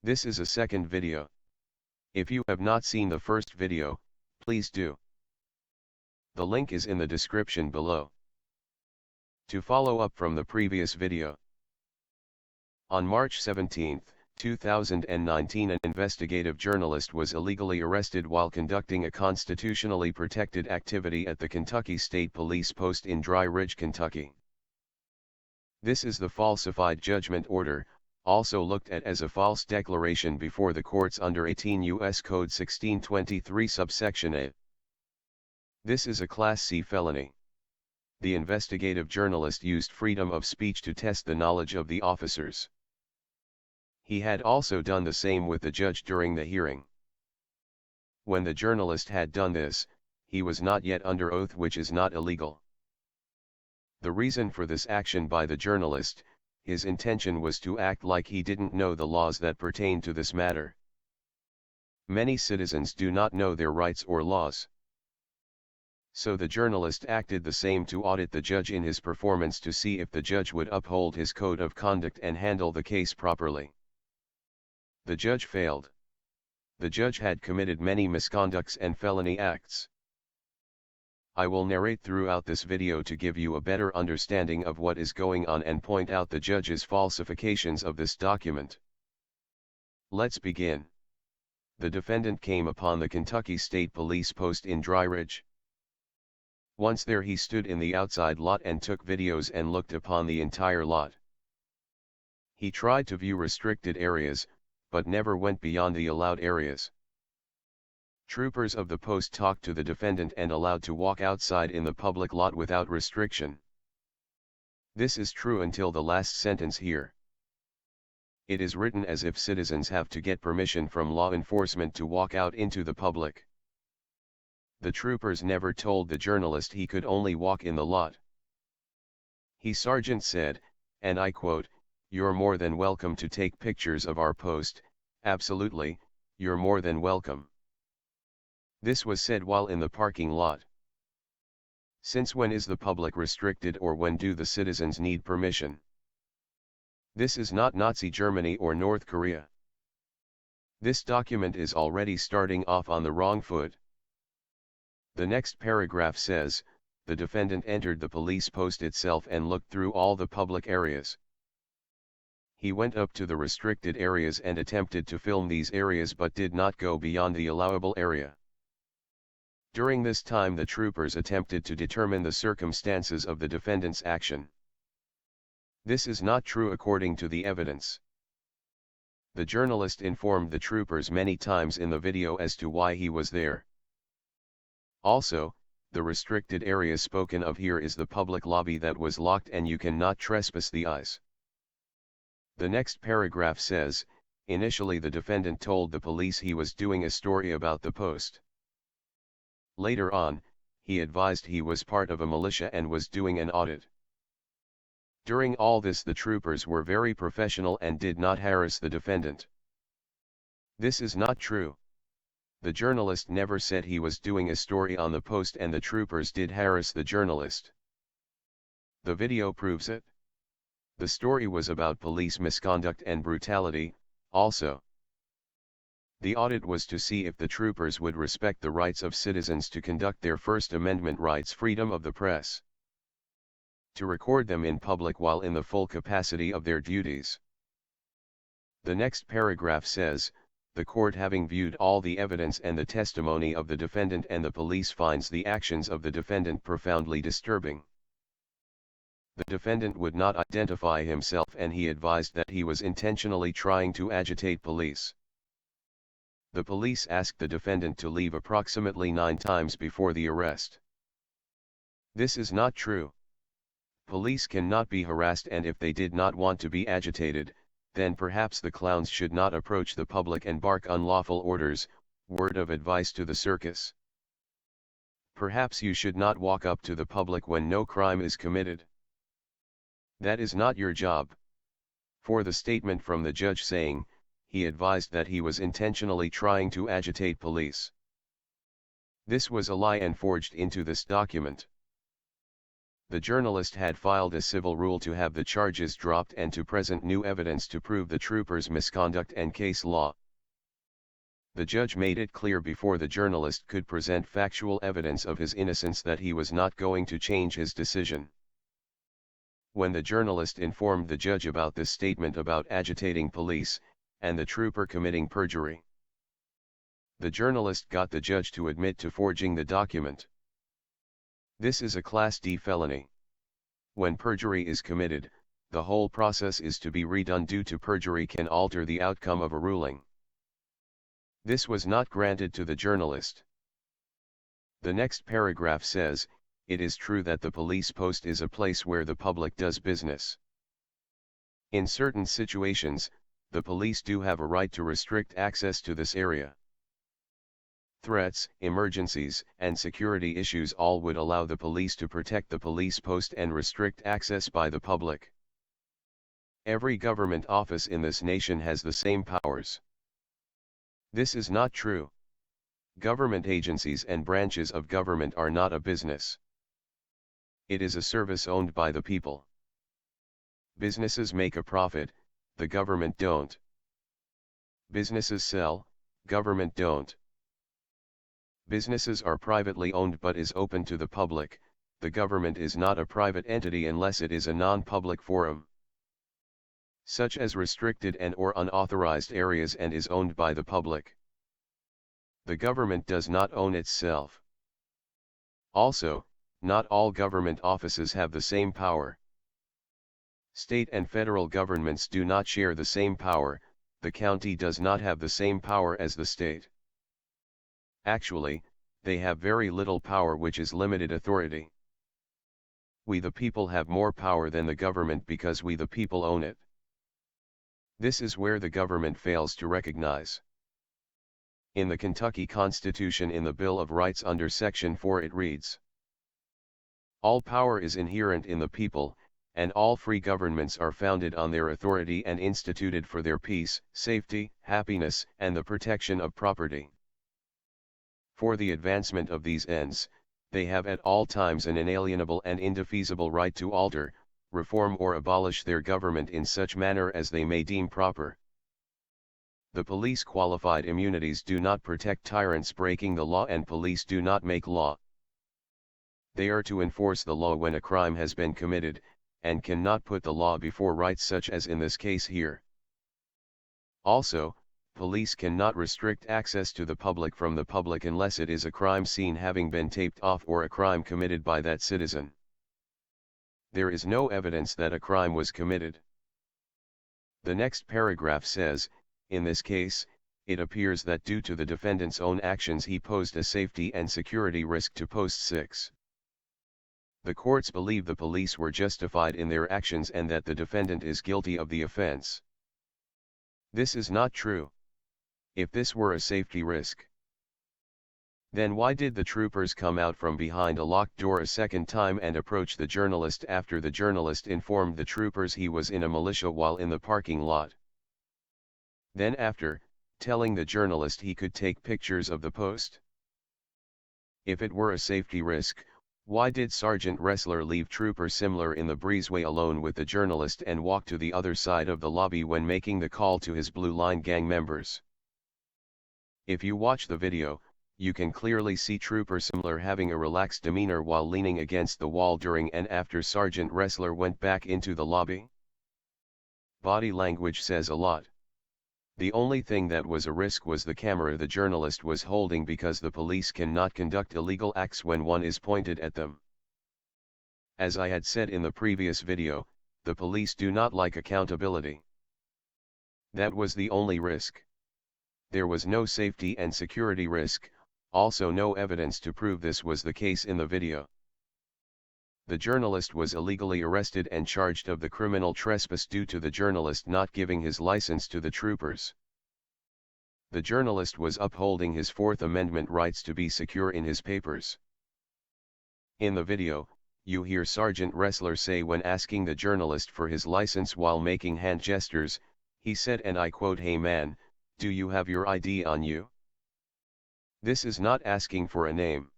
This is a second video. If you have not seen the first video, please do. The link is in the description below. To follow up from the previous video. On March 17, 2019, an investigative journalist was illegally arrested while conducting a constitutionally protected activity at the Kentucky State Police Post in Dry Ridge, Kentucky. This is the falsified judgment order, also looked at as a false declaration before the courts under 18 U.S. Code 1623 subsection A. This is a Class C felony. The investigative journalist used freedom of speech to test the knowledge of the officers. He had also done the same with the judge during the hearing. When the journalist had done this, he was not yet under oath, which is not illegal. The reason for this action by the journalist, his intention was to act like he didn't know the laws that pertain to this matter. Many citizens do not know their rights or laws. So the journalist acted the same to audit the judge in his performance to see if the judge would uphold his code of conduct and handle the case properly. The judge failed. The judge had committed many misconducts and felony acts. I will narrate throughout this video to give you a better understanding of what is going on and point out the judge's falsifications of this document. Let's begin. The defendant came upon the Kentucky State Police Post in Dry Ridge. Once there, he stood in the outside lot and took videos and looked upon the entire lot. He tried to view restricted areas, but never went beyond the allowed areas. Troopers of the post talked to the defendant and allowed to walk outside in the public lot without restriction. This is true until the last sentence here. It is written as if citizens have to get permission from law enforcement to walk out into the public. The troopers never told the journalist he could only walk in the lot. Sergeant said, and I quote, "You're more than welcome to take pictures of our post, absolutely, you're more than welcome." This was said while in the parking lot. Since when is the public restricted, or when do the citizens need permission? This is not Nazi Germany or North Korea. This document is already starting off on the wrong foot. The next paragraph says, the defendant entered the police post itself and looked through all the public areas. He went up to the restricted areas and attempted to film these areas but did not go beyond the allowable area. During this time, the troopers attempted to determine the circumstances of the defendant's action. This is not true according to the evidence. The journalist informed the troopers many times in the video as to why he was there. Also, the restricted area spoken of here is the public lobby that was locked and you cannot trespass the eyes. The next paragraph says, initially the defendant told the police he was doing a story about the post. Later on, he advised he was part of a militia and was doing an audit. During all this, the troopers were very professional and did not harass the defendant. This is not true. The journalist never said he was doing a story on the post and the troopers did harass the journalist. The video proves it. The story was about police misconduct and brutality, also. The audit was to see if the troopers would respect the rights of citizens to conduct their First Amendment rights, freedom of the press, to record them in public while in the full capacity of their duties. The next paragraph says, the court, having viewed all the evidence and the testimony of the defendant and the police, finds the actions of the defendant profoundly disturbing. The defendant would not identify himself and he advised that he was intentionally trying to agitate police. The police asked the defendant to leave approximately 9 times before the arrest. This is not true. Police cannot be harassed, and if they did not want to be agitated, then perhaps the clowns should not approach the public and bark unlawful orders. Word of advice to the circus. Perhaps you should not walk up to the public when no crime is committed. That is not your job. For the statement from the judge saying, he advised that he was intentionally trying to agitate police. This was a lie and forged into this document. The journalist had filed a civil rule to have the charges dropped and to present new evidence to prove the trooper's misconduct and case law. The judge made it clear before the journalist could present factual evidence of his innocence that he was not going to change his decision. When the journalist informed the judge about this statement about agitating police, and the trooper committing perjury, the journalist got the judge to admit to forging the document. This is a Class D felony. When perjury is committed, the whole process is to be redone due to perjury can alter the outcome of a ruling. This was not granted to the journalist. The next paragraph says, "It is true that the police post is a place where the public does business. In certain situations, the police do have a right to restrict access to this area. Threats, emergencies, and security issues all would allow the police to protect the police post and restrict access by the public. Every government office in this nation has the same powers." This is not true. Government agencies and branches of government are not a business. It is a service owned by the people. Businesses make a profit, the government don't. Businesses sell, government don't. Businesses are privately owned but is open to the public, the government is not a private entity unless it is a non-public forum, such as restricted and/or unauthorized areas, and is owned by the public. The government does not own itself. Also, not all government offices have the same power. State and federal governments do not share the same power, the county does not have the same power as the state. Actually, they have very little power, which is limited authority. We the people have more power than the government because we the people own it. This is where the government fails to recognize. In the Kentucky Constitution in the Bill of Rights under Section 4 it reads, "All power is inherent in the people, and all free governments are founded on their authority and instituted for their peace, safety, happiness, and the protection of property. For the advancement of these ends, they have at all times an inalienable and indefeasible right to alter, reform or abolish their government in such manner as they may deem proper. The police qualified immunities do not protect tyrants breaking the law, and police do not make law. They are to enforce the law when a crime has been committed, and cannot put the law before rights such as in this case here. Also, police cannot restrict access to the public from the public unless it is a crime scene having been taped off or a crime committed by that citizen. There is no evidence that a crime was committed." The next paragraph says, "In this case, it appears that due to the defendant's own actions he posed a safety and security risk to Post 6. The courts believe the police were justified in their actions and that the defendant is guilty of the offense." This is not true. If this were a safety risk, then why did the troopers come out from behind a locked door a second time and approach the journalist after the journalist informed the troopers he was in a militia while in the parking lot? Then after, telling the journalist he could take pictures of the post? If it were a safety risk, why did Sergeant Ressler leave Trooper Simler in the breezeway alone with the journalist and walk to the other side of the lobby when making the call to his Blue Line gang members? If you watch the video, you can clearly see Trooper Simler having a relaxed demeanor while leaning against the wall during and after Sergeant Ressler went back into the lobby. Body language says a lot. The only thing that was a risk was the camera the journalist was holding, because the police cannot conduct illegal acts when one is pointed at them. As I had said in the previous video, the police do not like accountability. That was the only risk. There was no safety and security risk, also no evidence to prove this was the case in the video. The journalist was illegally arrested and charged of the criminal trespass due to the journalist not giving his license to the troopers. The journalist was upholding his Fourth Amendment rights to be secure in his papers. In the video, you hear Sergeant Ressler say when asking the journalist for his license while making hand gestures, he said, and I quote, "Hey man, do you have your ID on you?" This is not asking for a name.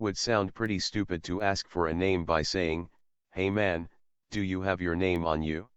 Would sound pretty stupid to ask for a name by saying, "Hey man, do you have your name on you?"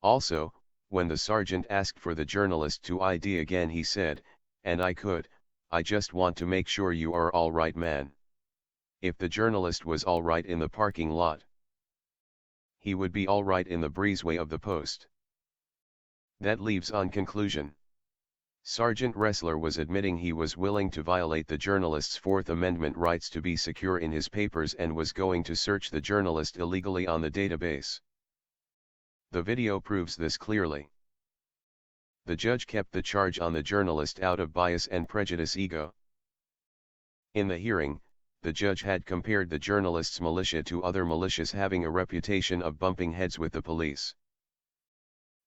Also, when the sergeant asked for the journalist to ID again, he said, "And I could, I just want to make sure you are all right, man." If the journalist was all right in the parking lot, he would be all right in the breezeway of the post. That leaves on conclusion. Sergeant Ressler was admitting he was willing to violate the journalist's Fourth Amendment rights to be secure in his papers and was going to search the journalist illegally on the database. The video proves this clearly. The judge kept the charge on the journalist out of bias and prejudice ego. In the hearing, the judge had compared the journalist's militia to other militias having a reputation of bumping heads with the police.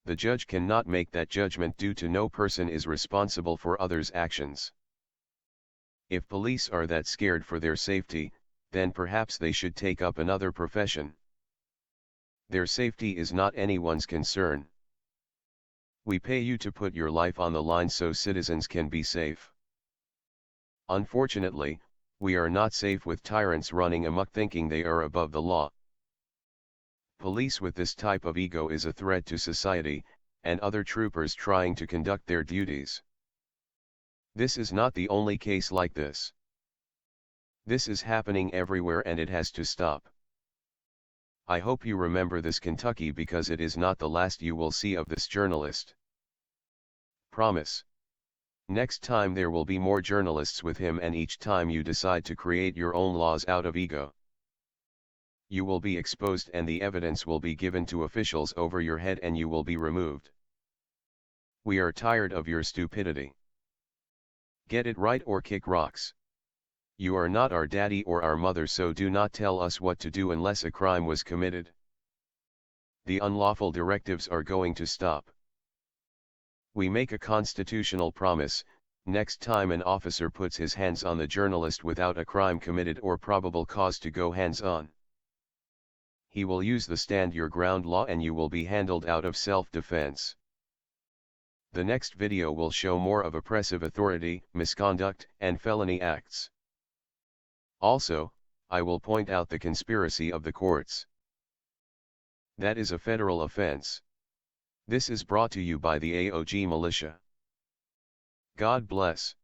The judge cannot make that judgment due to no person is responsible for others' actions. If police are that scared for their safety, then perhaps they should take up another profession. Their safety is not anyone's concern. We pay you to put your life on the line so citizens can be safe. Unfortunately, we are not safe with tyrants running amok thinking they are above the law. Police with this type of ego is a threat to society, and other troopers trying to conduct their duties. This is not the only case like this. This is happening everywhere and it has to stop. I hope you remember this Kentucky because it is not the last you will see of this journalist. Promise. Next time there will be more journalists with him, and each time you decide to create your own laws out of ego, you will be exposed and the evidence will be given to officials over your head and you will be removed. We are tired of your stupidity. Get it right or kick rocks. You are not our daddy or our mother, so do not tell us what to do unless a crime was committed. The unlawful directives are going to stop. We make a constitutional promise: next time an officer puts his hands on the journalist without a crime committed or probable cause to go hands-on, he will use the stand your ground law and you will be handled out of self-defense. The next video will show more of oppressive authority, misconduct, and felony acts. Also, I will point out the conspiracy of the courts. That is a federal offense. This is brought to you by the AOG militia. God bless.